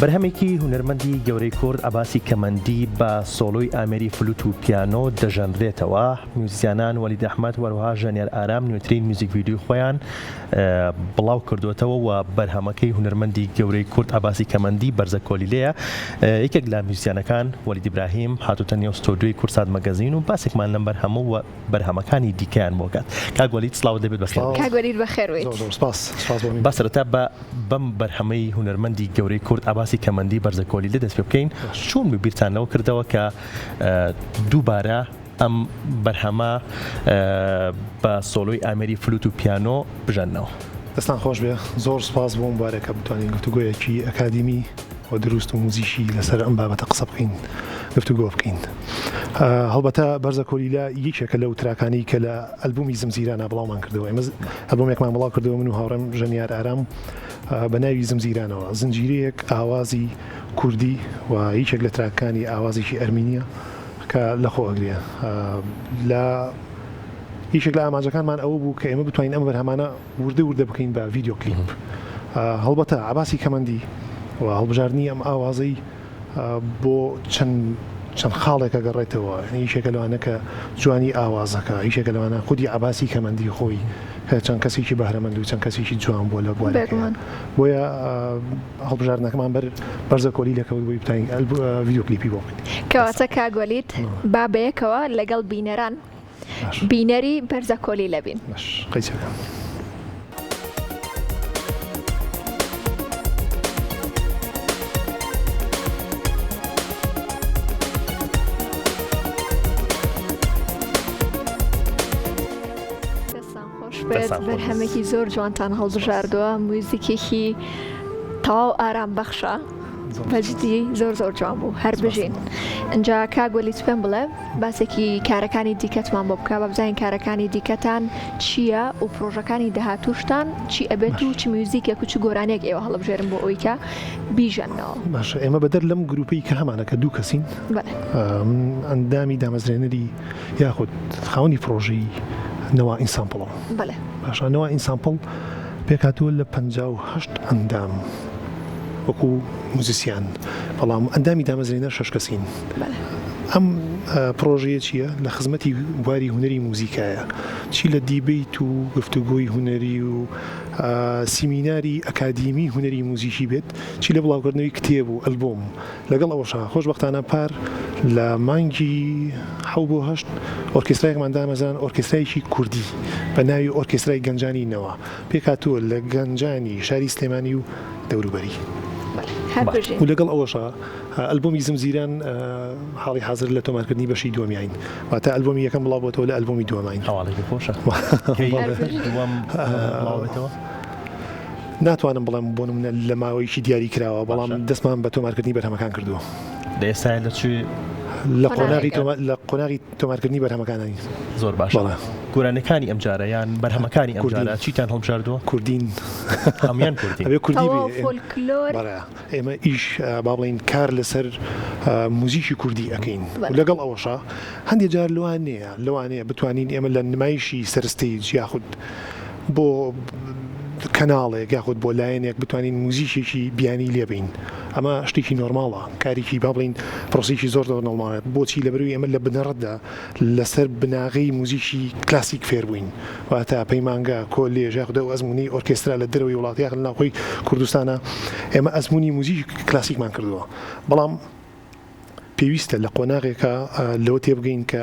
بەرهەمێکی هونەرمەندی گەورەی کورد عەباسی کەمەندی بە سۆلۆی ئامێری فلوت و پیانۆ دەژەنرێتەوە. میوزیسیانان وەلید ئەحمەد وەروەها ژەنێر ئارام نوێترین میوزیک ڤیدیۆی خۆیان بڵاو کردوێتەوە و بەرهەمەکەی هونەرمەندی گەورەی کورد عەباسی کەمەندی بەرزە کۆلیلەیە. یەکێک لە میوزیسیانەکان وەلید ئیبراهیم هاتوتە نێو ستۆدیۆی کورسات مەگەزین و باسێکمان لەم بەرهەمە و بەرهەمەکانی دیکەیان بۆ کات. کاک وەلید سڵاو دەبێت بەخێر. کاک وەلید بەخێر وێت. با سەرەتا بەم بەرهەمەی هونەرمەندی گەورەی کورد عەباسی کەمەندی بەرزە کۆلیلە دەست پێ بکەین. چۆن بیرتانەوە کردەوە کە دووبارە ئەم بەرهەمە بە سۆلۆی ئامێری فلوت و پیانۆ بژەنەوە؟ دەستان خۆش بێ، زۆر سپاس بۆ مبارەکە بتوانین گفتوگۆیەکی ئەکادیمی و دروست و موزیشی لەسەر ئەم بابەتە قسە بکەین، گفتوگۆ بکەین. هەڵبەتە بەرزە کۆلیلە یەکێکە لەو تراکانی کە لە ئەلبومی زمزیرانە بڵاومان کردەوە. ئێمە ئەلبومێکمان بڵاو کردەوە من و هاوڕێم ژەنیار ئارام بە ناوی زمزیرانەوە، زنجیرەیەک ئاوازی کوردی و هیچێک لە تراکانی ئاوازێکی ئەرمینیە کە لەخۆ ئەگرێ. لە هیچێک لە ئاماژەکانمان ئەوە بوو کە ئێمە بتوانین ئەم بەرهەمانە وردە بکەین بە ڤیدیۆ کلیپ. هەڵبەتە عەباسی کەمەندی و هەڵبژاردننی ئەم ئاوازەی بۆ چەند خاڵێکە گەڕێتەوە. هیچێکە لەوانە کە جوانی ئاوازەکە، هیچێکە لەوانە خودی عەباسی کەمەندی خۆی کە چەند کەسێکی بەهرەمەند و چەند کەسێکی جوان بۆ لە بوارەکە. بۆیە هەڵبژاردنەکەمان بەرزە کۆلیلەکەوت بۆی بتانین ڤیدیۆ کلیپی بۆ بکەین. کەواتە کاک وەلید با بەیەکەوە لەگەڵ بینەران بینەری بەرزە کۆلیلە بین. قەیسەکە. بەرهەمێکی زۆر جوانتان هەڵبژاردووە، موزیکێکی تەواو ئارام بەخشە، بەجددی زۆر جوان بوو، هەر بژین. اینجا کاک وەلید پێم بڵێ باسێکی کارەکانی دیکەتمان بۆ بکە، بە بزانین کارەکانی دیکەتان چییە و پرۆژەکانی داهاتووشتان چی ئەبێت و چی میوزیکێک و چی گۆرانێک ئێوە هەڵبژێرن بۆ ئەوەی کە بیژەنەوە. باشە، ئێمە بەدەر لەم گروپی کە هەمانە کە دوو کەسین ئەندامی دامەزرێنەری یاخود خاوەنی پرۆژەی نەوا ئینسامپڵەوە. باشە، نەوا ئینسامپڵ پێکاتوە لە 58 ئەندام وەکو موزیسیان، بەڵام ئەندامی دامەزرێنەر 6 کەسین. ئەم پرۆژەیە چییە؟ لە خزمەتی بواری هونەری موزیکایە، چی لە دیبیت و گفتوگۆی هونەری و سیمیناری ئەکادیمی هونەری موزیشی بێت، چی لە بڵاوکردنەوەی کتێب و ئەلبۆم. لەگەڵ ئەوەشە خۆشبەختانە پار لە مانگی 7 بۆ 8 ئۆرکێسترایەکمان دامەزران، ئۆرکێسترایەکی کوردی بە ناوی ئۆرکێسترای گەنجانینەوە، پێکاتووە لە گەنجانی شاری سلێمانی و دەوروبەری. و لەگەڵ ئەوەشە ئەلبۆمی زمزیران حاڵی حاضر لە تۆمارکردنی بەشی دووەمیین، واتە ئەلبۆمی یەکەم بڵاوبێتەوە لە ئەلبۆمی دووەمین. ناتوانم بڵێم بۆ نمونە لە ماوەیەکی دیاری کراوە، بەڵام دەستمان بە تۆمارکردنی بەرهەمەکان کردووە. ئێستا لە قۆناغی تۆمارکردنی بەرهەمەکانانی. زۆر باشە. گۆرانەکانی ئەم جارە یان بەرهەمەکانی ئەم جارە چیتان هەڵبژاردووە؟ کوردین، هەمان کوردی ئێمە ئیش با بڵین کار لەسەر موزیکی کوردی ئەەکەین. لەگەڵ ئەوەشە هەندێک جار لەوانەیە بتوانین ئێمە لە نمایشی سەرستەیج یاخود بۆ کەناڵێک یاخود بۆ لایەنێک بتوانین موزیشێکی بیانی لێبین. ئەمە شتێکی نۆرماڵە، کارێکی با بڵین پرۆسێکی زۆر نۆرماڵێت. بۆچی لەبەروی ئێمە لە بنەڕەتدا لەسەر بناغی موزیشی کلاسیک فێر بووین، واتە پەیمانگە کۆلێژ یاخود ئەزموونی ئۆرکێسترا لە دەرەوەی وڵاتی یاخود لە ناوخۆی کوردستانە ئێمە ئەزموونی موزیکی کلاسیکمان کردووە. بەڵام پێویستە لە قۆناغێکە لەوە تێبگەین کە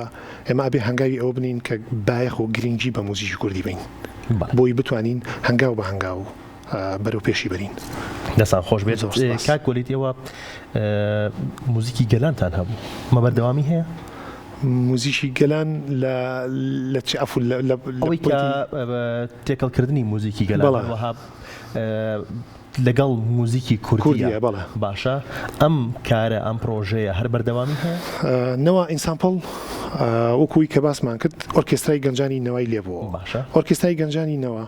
ئێمە ئەبێ هەنگاوی ئەوە بنین کە بایەخ و گرنگی بە موزیکی کوردی بین، بۆی بتوانین هەنگاو بە هەنگاو بەرەو پێشی بەرین. دەسان خۆش بێت. کاک وەلید ئێوە موزیکی گەلانتان هەبوو، مە بەردەوامی هەیە؟ موزیشی گەلان لە چ ئەفو ئەوەی کە تێکەڵکردنی موزیکی گەلان وەها لەگەڵ موزیکی کوردیە. باشە، ئەم کارە ئەم پرۆژەیە هەر بەردەوامی هەیە؟ نەوا ئینسامپڵ وەکوی کە باسمان کرد ئۆرکێسترای گەنجانی نەوەی لێبووە ئۆرکێسترای گەنجانی نەوە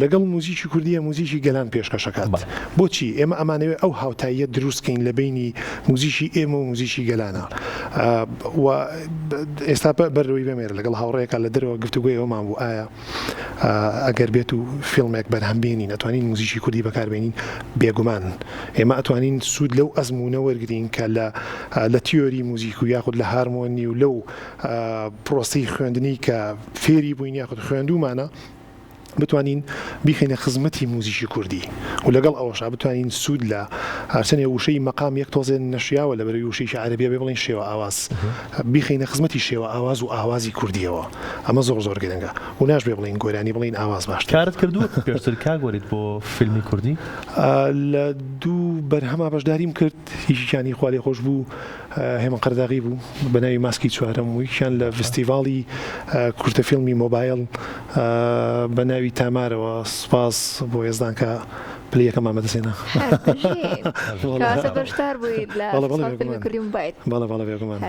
لەگەڵ موزیکی کوردیە موزیکی گەلان پێشکەشەکات بۆچی ئێمە ئەمانەوێت ئەو هاوتاییە دروستکەین لە بینی موزیکی ئێمە و موزیکی گەلانە ئێستا بەرەوەی بمێرە لەگەڵ هاوڕێکە لە دەرەوە گفتوگوی ئەومان بوو ئایا ئەگەر بێت و فیلمێک بەرهەمبێنین ئەتوانین موزیکی کوردی بەکاربێنین بێگومان ئێمە ئەتوانین سوود لەو ئەزمونە وەرگرین کە لە تیۆری موزیک و یاخود لە هارمۆنی و لەو پرۆسی خوێندنی کە فێری بووین یاخود خوێندومانە بتوانین بیخینە خزمەتی موزیکی کوردی و لەگەڵ ئەوەشا بتوانین سوود لە هەرچەنێ وشەی مەقام یەک تۆزێن نەشیاوە لە بەرەوەی وشەی عەرەبیە بێ بڵین شێوە ئاواز بیخینە خزمەتی شێوە ئاواز و ئاوازی کوردیەوە ئەمە زۆر گرنگە و ناش بێ بڵین گۆرانی بڵین ئاواز باشتر کارت کردووە پێشتر کاگۆریت بۆ فیلمی کوردی لە دوو بەرهەما بەشداریم کرد هیچیانی خوا لێ خۆش بوو هێمن قەرداغی بوو بەناوی ماسکی چوارەم و یەکیان لە فستیڤاڵی کورتە فیلمی مۆبایل بەناوی تامارەوە سپاس بۆ ێزدان کە پلەکەمان بەدەستێنا بەشدار بوویت لە فیلمی کوردی موبایل بەڵێ بێگومان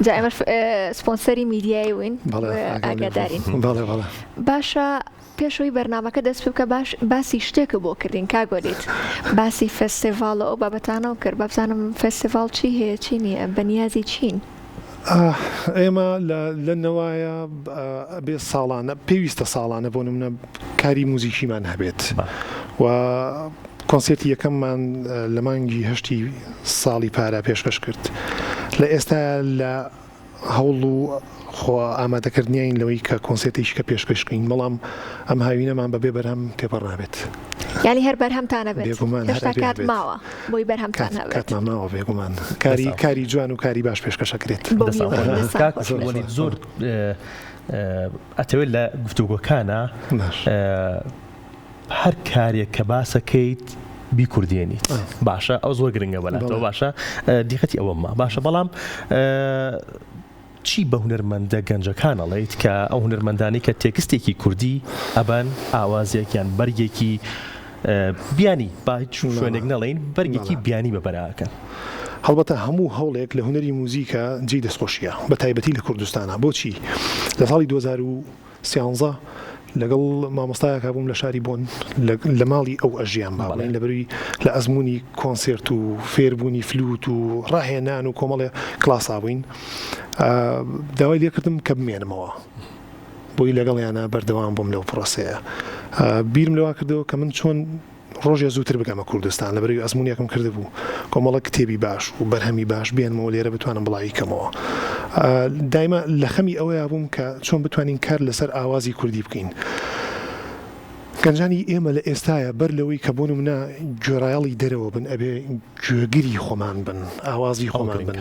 جا ئێمە سپۆنسەری میدیای وین ئاگادارین باشە پێشەوەی بەرنامەکە دەست پێ بکە باسی شتێکە بۆ کردین کاگۆریت باسی فستیڤاڵ ئەو بابەتانەوە کرد بابزانم فستیڤاڵ چی هەیە چی نییە بەنیازی چین ئێمە لە نەوایە بێ ساڵانە پێویستە ساڵانە بۆ نمونە کاری موزیکیمان هەبێت و کۆنسێرتی یەکەممان لە مانگی هەشتی ساڵی پارە پێشکەش کرد لە ئێستا لە هەوڵ و خۆ ئامادەکردنیین لەوەی کە کۆنسێرتێکی کە پێشکەشکەین بەڵام ئەم هاوینەمان بەبێ بەرهەم تێپەڕ نابێت یعنی هەر بەرهەمتانە بێت هێشتا کات ماوە بۆی بەرهەمتان هەبێت کاتمان ماوە بێگومان کاری جوان و کاری باش پێشکەشەکرێت زۆر ئەتەوێت لە گفتوگۆکانە هەر کارێک کە باسەکەیت بیکوردێنیت باشە ئەو زۆر گرنگە بەلاتەوە باشە دیقەتی ئەوەمە باشە بەڵام چی بە هونەرمەندە گەنجەکانەڵێیت کە ئەو هونەرمەندانی کە تێکستێکی کوردی ئەبەن ئاوازێکیان بەرگێکی بیانی با شوێنێک نەڵێین بەرگێکی بیانی بەبەراکەن هەڵبەتە هەموو هەوڵێک لە هونەری موزیکە جێی دەستخۆشیە بە تایبەتی لە کوردستانە بۆچی لە ساڵی 2013 لەگەڵ مامۆستایەکە بووم لە شاری بۆن لە ماڵی ئەو ئەژیان باڵێن لەبەروی لە ئەزمموی کۆنسێرت و فێربوونی فلوت و ڕاهێنان و کۆمەڵێ کلاسا بووین داوای لێکردم کە بمێنمەوە بۆی لەگەڵیانە بەردەوام بووم لەو پرۆسەیە بیرم لەوا کردەوە کە من چۆن ڕۆژێ زووتر بگەمە کوردستان لەبەروی ئەزممویەکەم کردبوو کۆمەڵە کتێبی باش و بەرهەمی باش بێنمەوە لێرە بتوانم بڵاوی کەمەوە دایما لە خەمی ئەوەیە بووم کە چۆن بتوانین کار لەسەر ئاوازی کوردی بکەین گەنجانی ئێمە لە ئێستاە بەر لەوەی کە بۆ نمونە گوێڕایەڵی دەرەوە بن ئەبێ گوێگیری خۆمان بن ئاوازی خۆمان بن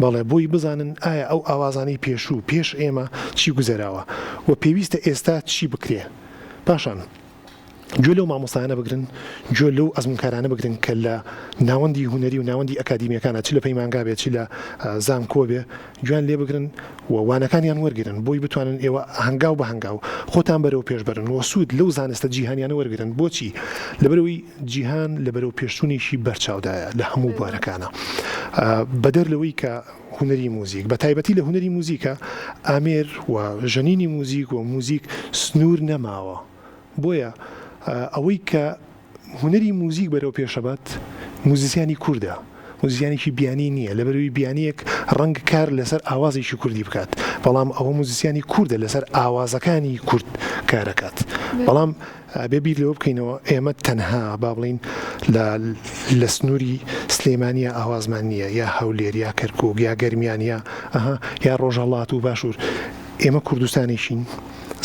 بەڵێ بۆی بزانن ئایا ئەو ئاوازانەی پێشوو پێش ئێمە چی گوزەراوە و پێویستە ئێستا چی بکرێ پاشان گوێ لەو مامۆستایانە بگرن گوێ لەو ئەزمونکارانە بگرن کە لە ناوەندی هونەری و ناوەندی ئەکادیمیەکانە چی لە پەیمانگا بێت چی لە زانکۆ بێ گویان لێ بگرن و وانەکانیان وەرگرن بۆی بتوانن ئێوە هەنگاو بە هەنگاو خۆتان بەرەو پێش بەرن و سوود لەو زانستە جیهانیانە وەرگرن بۆچی لەبەرەوەی جیهان لەبەرەو پێشتونێکی بەرچاودایە لە هەموو بوارەکانە بەدەر لەوەی کە هونەری موزیک بە تایبەتی لە هونەری موزیکە ئامێر و ژەنینی موزیک و موزیک سنوور نەماوە بۆیە ئەوەی کە هونەری موزیک بەرەو پێشەبات موزیسیانی کووردە موزیسیانێکی بیانی نییە لەبەروی بیانیەک ڕەنگ کار لەسەر ئاوازێکی کوردی بکات بەڵام ئەوە موزیسیانی کووردە لەسەر ئاوازەکانی کورد کارەکات بەڵام بێبیر لەوە بکەینەوە ئێمە تەنها با بڵین لە سنووری سلێمانیە ئاوازمان نییە یا هەولێر یا کەرکووک یا گەرمیانە یا ڕۆژهەڵات و باشوور ئێمە کوردستانێکین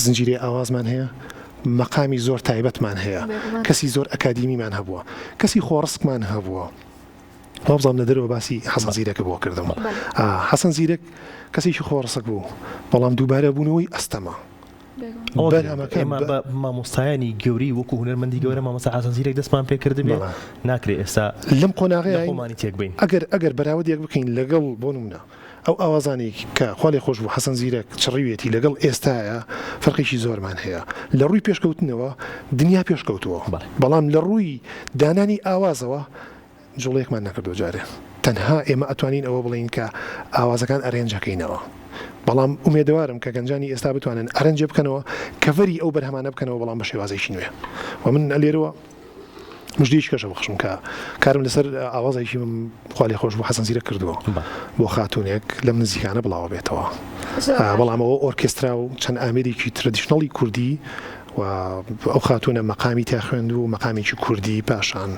زنجیرێ ئاوازمان هەیە مەقامی زۆر تایبەتمان هەیە کەسی زۆر ئەکادیمیمان هەبووە کەسی خۆڕسکمان هەبووە وابزانام لە دەرەوە باسی حەسەن زیرەکە بۆ کردم حەسەن زیرەک کەسێکی خۆڕسک بوو بەڵام دووبارە بوونەوەی ئەستەما ئێمە بە مامۆستایانی گەوری وەکو هونەرمەندی گەورە مامۆستا حەسەن زیرەک دەستمان پێکرد بێ ناکرێت ئێستا لەم قۆناغەیە خۆمانی تێک بین ئەگەر بەراوردێک بکەین لەگەڵ بۆ نمونە ئەو ئاوازانی کە خۆی خۆش بوو حەسەن زیرەک چڕیوێتی لەگەڵ ئێستاە فەرقێکی زۆرمان هەیە لە ڕووی پێشکەوتنەوە دنیا پێشکەوتووە بەڵام لە ڕووی دانانی ئاوازەوە جوڵەیەکمان نەکردو جارێ تەنها ئێمە ئەتوانین ئەوە بڵین کە ئاوازەکان ئەرێنجەکەینەوە بەڵام ئومێدەوارم کە گەنجانی ئێستا بتوانن ئەرەنجە بکەنەوە کەڤەری ئەو بەرهەمانە بکەنەوە بەڵام بە شێوازێکی نوێ و من لێرەوە مژدەیەکی کەشە بخشم کە کارم لەسەر ئاوازێکی خوا لێ خۆش بۆ حەسەن زیرە کردووە بۆ خاتونێک لەم نزیکانە بڵاوە بێتەوە بەڵام ئەوە ئۆرکێسترا و چەند ئامێرێکی ترەدیشنەڵی کوردی و ئەو خاتونە مەقامی تا خوێند و مەقامێکی کوردی پاشان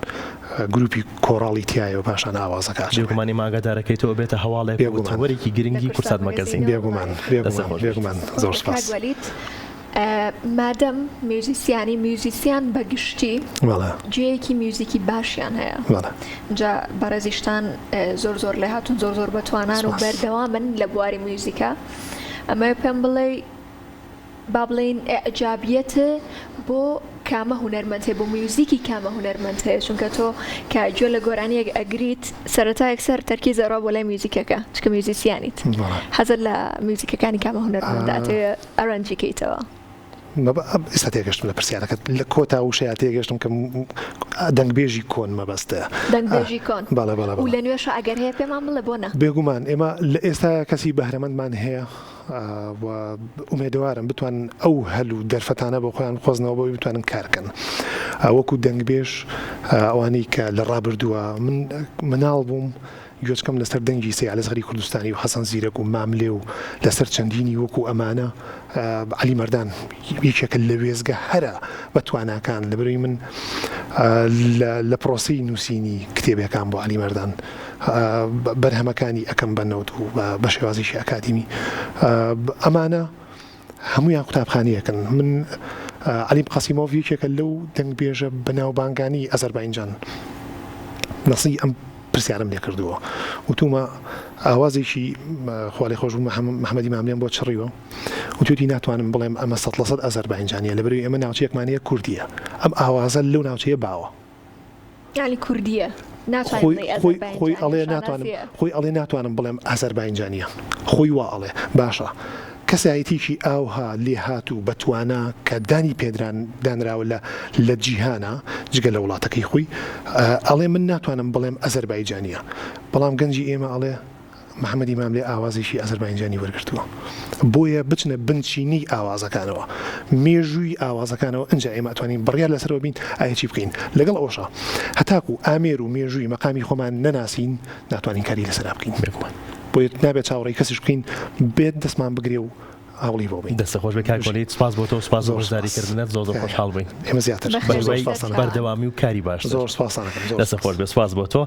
گروپی کۆڕاڵی تایە و پاشان ئاوازەکە بێگومانی ماگادارەکەیتەوە بێتە هەواڵێک وەرێکی گرنگی کورسات مەگەزین بێگومان زۆر سپاس مادەم میوزیسیان بەگشتی جێیەکی میوزیکی باشیان هەیە جا بەڕێزیشتان زۆر لێ هاتون زۆر بەتوانان و بەردەوامن لە بواری میوزیکە ئەمە پێم بڵێ با بڵێن ئەعجابیەتە بۆ کامە هونەرمەند هەیە بۆ میوزیکی کامە هونەرمەند هەیە چونکە تۆ کە گوێ لە گۆرانیەک ئەگریت سەرەتا یەکسەر تەرکیزەڕە بۆ لای میوزیکەکە چکە میوزیسیانیت حەزت لە میوزیکەکانی کامە هونەرمەندات ئەرەنجیکەیتەوە ئێستا تێگەشتم لە پرسیارەکە لە کۆتا وشەیە تێگەشتم کە دەنگبێژی کۆن مەبەستە دەنگبێژی کۆن و لە نوێشە ئەگەر هەیە پێمان بڵێ بۆنە بێگومان ئێمە لە ئێستا کەسی بەهرەمەندمان هەیە و ئومێدەوارم بتوان ئەو هەلو دەرفەتانە بۆ خۆیان خۆزنەوە بۆی بتوانن کارکەن وەکو دەنگبێژ ئەوانەی کە لە ڕابردووە من مناڵ بووم گوێچکەم لەسەر دەنگی سەیالەزغەری کوردستانی و حەسەن زیرەک و ماملێ و لەسەر چەندینی وەکو ئەمانە عەلی مەردان یەکێکە لە وێزگە هەرە بە تواناکان لەبەرەوەی من لە پرۆسەی نووسینی کتێبەکان بۆ عەلی مەردان بەرهەمەکانی ئەەکەم بە نەوت و بە شێوازیشی ئەکادیمی ئەمانە هەمویان قوتابخانەیەکن من عەلی قاسیمۆڤ یەکێکە لەو دەنگبێژە بەناوبانگانی ئەزەربایجان نەسی ئەم پرسیارم لێ کردووە وتومە ئاوازێکی خوالی خۆش محەممەدی ماملێن بۆ چڕیوە وتوتی ناتوانم بڵێم ئەمە 100% ئەزەربایجانیە لەبەرەوەی ئەمە ناوچەیەکمانەیە کوردیە ئەم ئاوازە لەو ناوچەیە باوە یعنی کوردیە خۆی ئەڵێ ناتوانم بڵێم ئەزەربایجانیە خۆی وا ئەڵێ باشە کەسایەتیکی ئاوها لێ هاتوو بەتوانە کە دانی پێدران دانراوە لە جیهانە جگە لە وڵاتەکەی خۆی ئەڵێ من ناتوانم بڵێم ئەزەربایجانیە بەڵام گەنجی ئێمە ئەڵێ محەممەدی ماملێ ئاوازێکی ئەزەربایجانی وەرگرتووە بۆیە بچنە بنچینی ئاوازەکانەوە مێژووی ئاوازەکانەوە ئەنج ئێمە ئەتوانین بڕیار لەسەرەوە بین ئاەتی بکەین لەگەڵ ئەوشە هەتاکو ئامێر و مێژووی مەقامی خۆمان نەناسین ناتوانین کاری لەسەر بکەین بۆیە نابێت چاوەڕێی کەسیش بکەین بێت دەستمان بگرێ و ئاوڵی بۆ بین دەستە خۆش بکارگۆلیت سپاس بۆ تۆ سپاس ڕزداریکردنت زۆر خۆشحاڵ بووین ئێمە زیاتر بەردەوامی و کاری باش زۆر سپاسانەکەم دەستە خۆش بێ سپاس بۆ تۆ